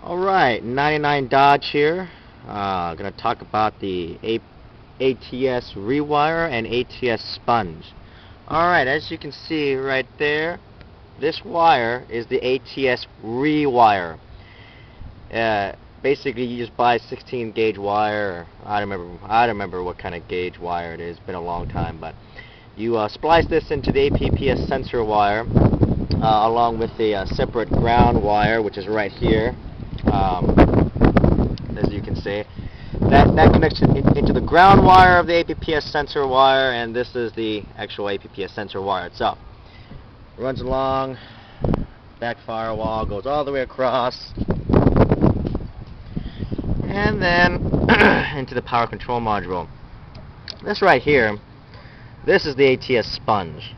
Alright, 99 Dodge here. Gonna talk about the ATS rewire and ATS sponge. Alright, as you can see right there, this wire is the ATS rewire. Basically, you just buy 16 gauge wire. I don't remember what kind of gauge wire it is. It's been a long time, but you splice this into the APPS sensor wire along with a separate ground wire, which is right here. As you can see, that connects into the ground wire of the APPS sensor wire, and this is the actual APPS sensor wire itself. It runs along, back firewall, goes all the way across, and then into the power control module. This right here, this is the ATS sponge.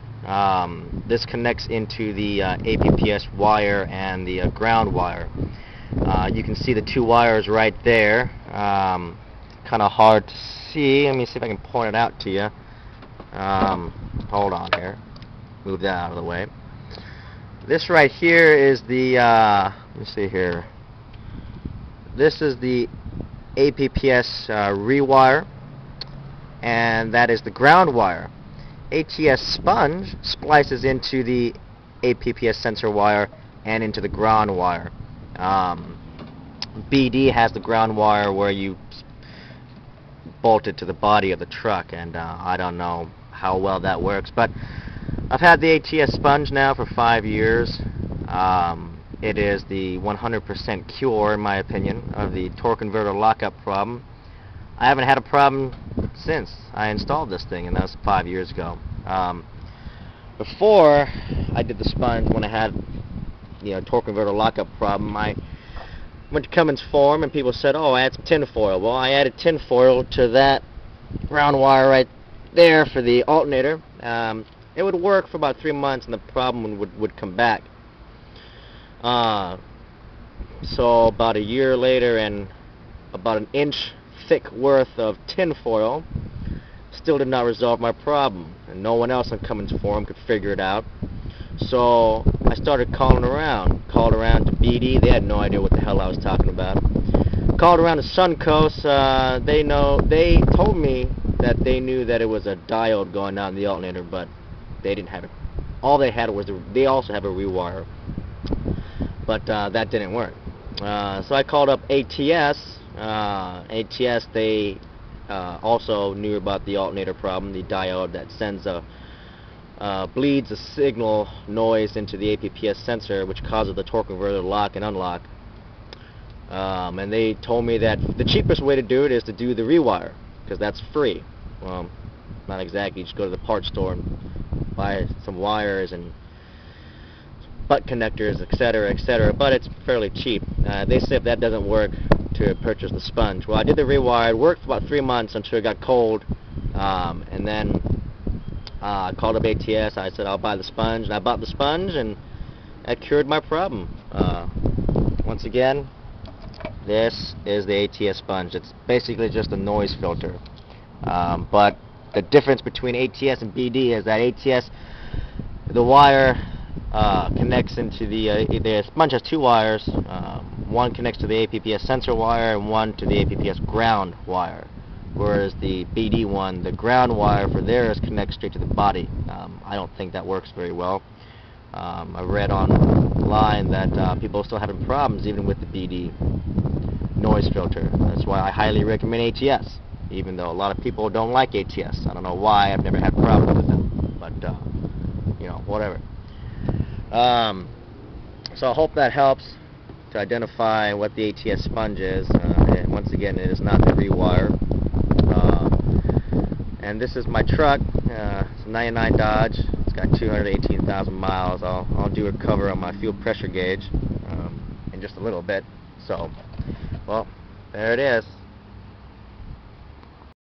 This connects into the APPS wire and the ground wire. You can see the two wires right there. Kind of hard to see. Let me see if I can point it out to you. Hold on here. Move that out of the way. This right here is the, let me see here. This is the APPS rewire, and that is the ground wire. ATS sponge splices into the APPS sensor wire and into the ground wire. BD has the ground wire where you bolt it to the body of the truck, and I don't know how well that works, but I've had the ATS sponge now for 5 years. It is the 100% cure, in my opinion, of the torque converter lockup problem. I haven't had a problem since I installed this thing, and that was 5 years ago. Before I did the sponge, when I had torque converter lockup problem, I went to Cummins Forum and people said, oh, add some tinfoil. Well, I added tinfoil to that ground wire right there for the alternator. It would work for about 3 months and the problem would come back. So about a year later and about an inch thick worth of tinfoil still did not resolve my problem, and no one else on Cummins Forum could figure it out. So I started called around to BD. They had no idea what the hell I was talking about. Called around to Suncoast. They told me that they knew that it was a diode going on in the alternator, but they didn't have it. All they had was they also have a rewire, but that didn't work. So I called up ATS. ATS, they also knew about the alternator problem, the diode that sends bleeds a signal noise into the APPS sensor, which causes the torque converter to lock and unlock. And they told me that the cheapest way to do it is to do the rewire, because that's free. Well, not exactly. You just go to the parts store and buy some wires and butt connectors, etc., etc., but it's fairly cheap. They said if that doesn't work, to purchase the sponge. Well, I did the rewire. It worked for about 3 months until it got cold, and then I called up ATS. I said I'll buy the sponge, and I bought the sponge, and that cured my problem. Once again, this is the ATS sponge. It's basically just a noise filter, but the difference between ATS and BD is that ATS, the wire connects into the sponge has two wires. One connects to the APPS sensor wire and one to the APPS ground wire, whereas the BD one, the ground wire for theirs connects straight to the body. I don't think that works very well. I read online that people are still having problems even with the BD noise filter. That's why I highly recommend ATS, even though a lot of people don't like ATS. I don't know why. I've never had problems with them, but whatever. So I hope that helps to identify what the ATS sponge is. And once again, it is not the rewire. And this is my truck. It's a 99 Dodge. It's got 218,000 miles. I'll do a cover on my fuel pressure gauge in just a little bit. So, well, there it is.